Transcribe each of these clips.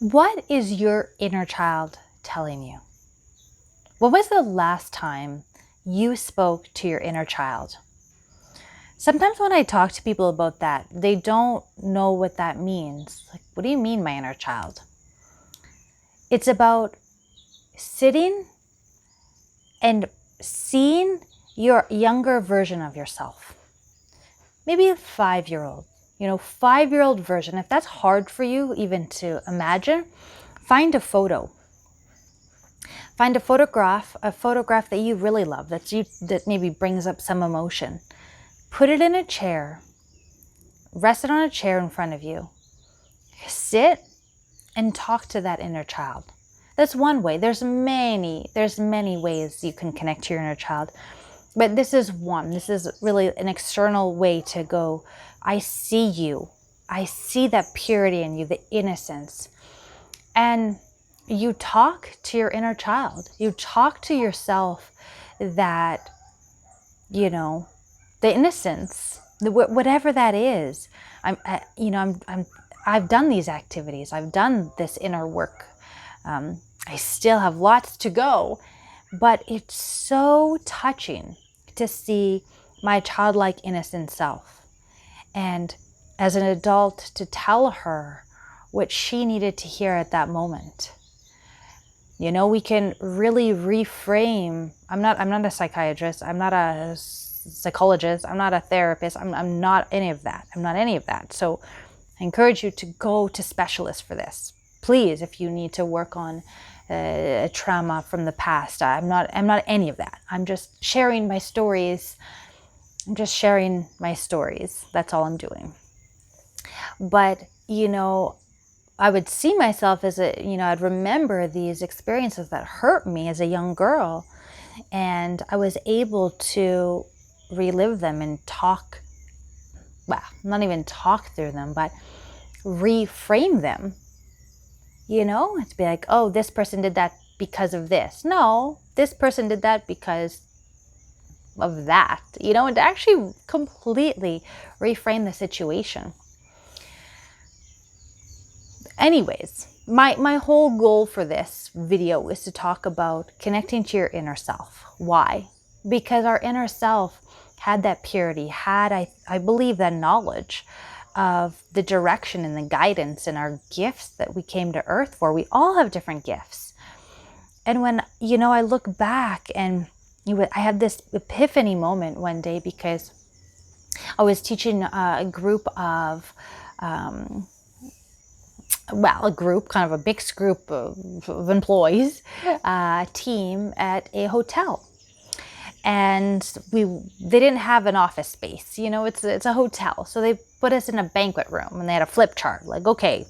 What is your inner child telling you? When was the last time you spoke to your inner child? Sometimes when I talk to people about that, they don't know what that means. Like, what do you mean, my inner child? It's about sitting and seeing your younger version of yourself. Maybe a 5-year-old, 5-year-old version. If that's hard for you even to imagine, find a photo. Find a photograph that you really love, that maybe brings up some emotion. Put it in a chair. Rest it on a chair in front of you. Sit and talk to that inner child. That's one way. There's many ways you can connect to your inner child. But this is one. This is really an external way to go, I see you. I see that purity in you, the innocence. And you talk to your inner child. You talk to yourself that, the innocence, whatever that is. I've done these activities. I've done this inner work. I still have lots to go, but it's so touching to see my childlike innocent self. And as an adult, to tell her what she needed to hear at that moment. We can really reframe. I'm not a psychiatrist. I'm not a psychologist. I'm not a therapist. I'm not any of that. I'm not any of that. So I encourage you to go to specialists for this. Please, if you need to work on a trauma from the past. I'm not any of that. I'm just sharing my stories. That's all I'm doing. But, I would see myself as I'd remember these experiences that hurt me as a young girl. And I was able to relive them and not even talk through them, but reframe them. To be like, oh, this person did that because of this. No, this person did that because of that, and to actually completely reframe the situation. Anyways, my whole goal for this video is to talk about connecting to your inner self. Why? Because our inner self had that purity, I believe, that knowledge of the direction and the guidance and our gifts that we came to earth for. We all have different gifts. And when, I look back and I had this epiphany moment one day because I was teaching a group of, kind of a mixed group of employees, team at a hotel. And they didn't have an office space, it's a hotel. So they put us in a banquet room and they had a flip chart. Like, okay,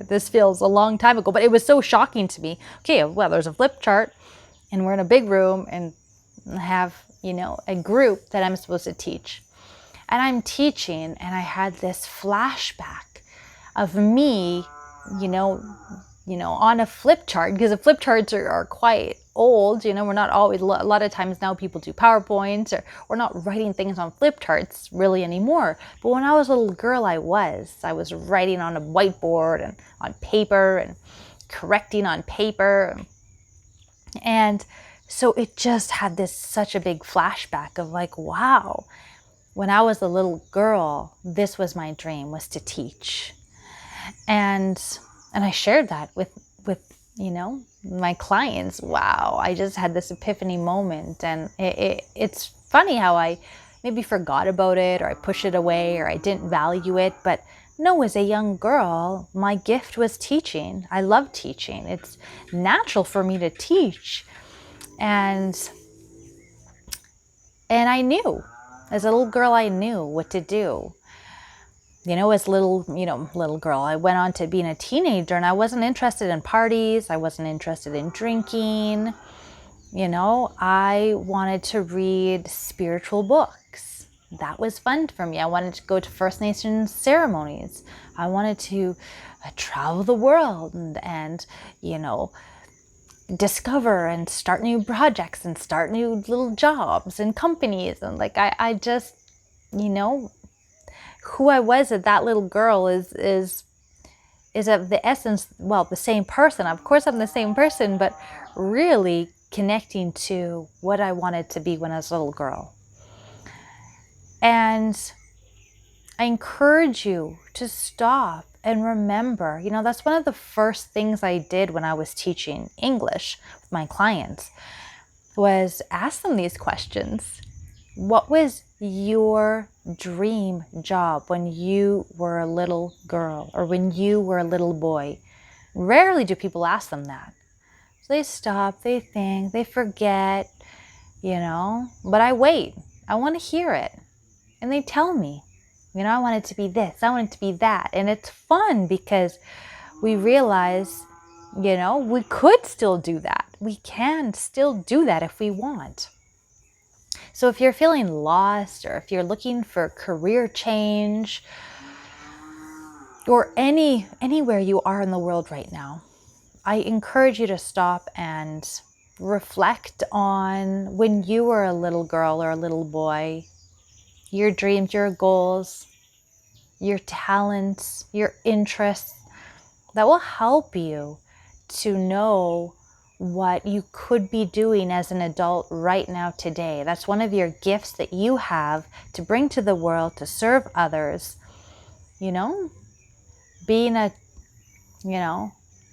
this feels a long time ago, but it was so shocking to me. Okay, well, there's a flip chart and we're in a big room and have, a group that I'm supposed to teach. And I'm teaching and I had this flashback of me, on a flip chart, because the flip charts are quite old. We're not always, a lot of times now people do PowerPoints, or we're not writing things on flip charts really anymore. But when I was a little girl, I was writing on a whiteboard and on paper and correcting on paper. And so it just had such a big flashback of like, wow, when I was a little girl, this was my dream, was to teach. And I shared that with my clients. Wow, I just had this epiphany moment. And it's funny how I maybe forgot about it, or I pushed it away, or I didn't value it. But no, as a young girl, my gift was teaching. I love teaching. It's natural for me to teach. And I knew, as a little girl, I knew what to do. As little girl, I went on to being a teenager and I wasn't interested in parties. I wasn't interested in drinking. I wanted to read spiritual books. That was fun for me. I wanted to go to First Nations ceremonies. I wanted to travel the world and discover and start new projects and start new little jobs and companies. And I just, who I was as that little girl is is of the essence, well, the same person. Of course, I'm the same person, but really connecting to what I wanted to be when I was a little girl. And I encourage you to stop and remember, that's one of the first things I did when I was teaching English with my clients, was ask them these questions. What was your dream job when you were a little girl or when you were a little boy? Rarely do people ask them that. So they stop, they think, they forget, but I wait. I want to hear it. And they tell me, I want it to be this, I want it to be that. And it's fun because we realize, we could still do that. We can still do that if we want. So if you're feeling lost, or if you're looking for career change, or anywhere you are in the world right now, I encourage you to stop and reflect on when you were a little girl or a little boy, your dreams, your goals, your talents, your interests. That will help you to know what you could be doing as an adult right now today. That's one of your gifts that you have to bring to the world, to serve others. Being a,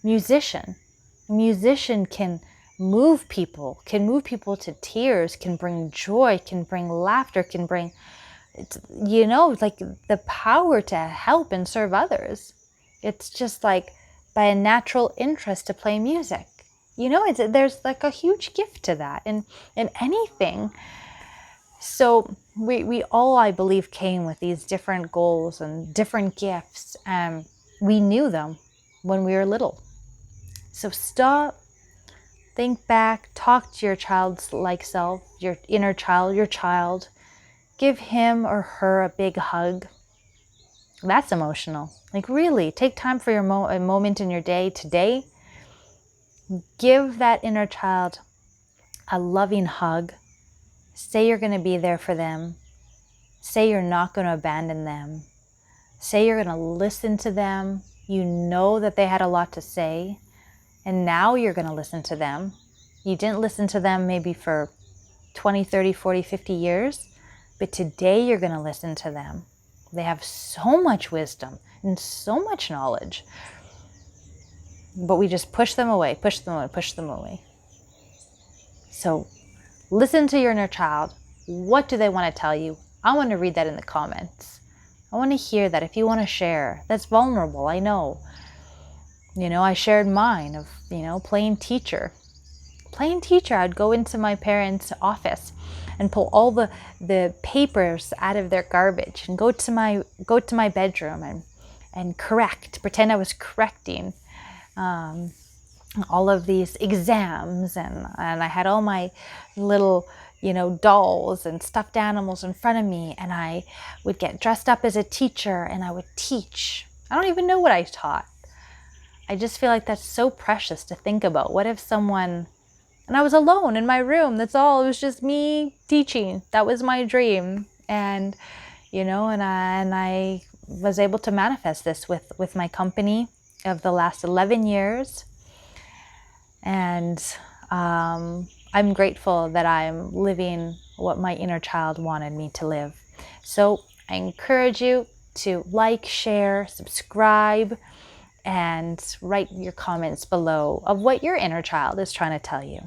musician. A musician can move people to tears, can bring joy, can bring laughter, can bring, like the power to help and serve others. It's just like by a natural interest to play music. There's like a huge gift to that in anything. So we all, I believe, came with these different goals and different gifts, and we knew them when we were little. So stop, think back, talk to your child's like self, your inner child, your child. Give him or her a big hug. That's emotional. Like really, take time for a moment in your day today. Give that inner child a loving hug. Say you're going to be there for them. Say you're not going to abandon them. Say you're going to listen to them. You know that they had a lot to say, and now you're going to listen to them. You didn't listen to them maybe for 20, 30, 40, 50 years, but today you're going to listen to them. They have so much wisdom and so much knowledge, but we just push them away, push them away, push them away. So listen to your inner child. What do they want to tell you? I want to read that in the comments. I want to hear that. If you want to share, that's vulnerable, I know. I shared mine of, playing teacher. Playing teacher, I'd go into my parents' office and pull all the papers out of their garbage and go to my bedroom and pretend I was correcting all of these exams, and I had all my little dolls and stuffed animals in front of me, and I would get dressed up as a teacher and I would teach. I don't even know what I taught. I just feel like that's so precious to think about. What if someone, and I was alone in my room, that's all, it was just me teaching. That was my dream. And and I was able to manifest this with my company of the last 11 years. And I'm grateful that I'm living what my inner child wanted me to live. So I encourage you to like, share, subscribe, and write your comments below of what your inner child is trying to tell you.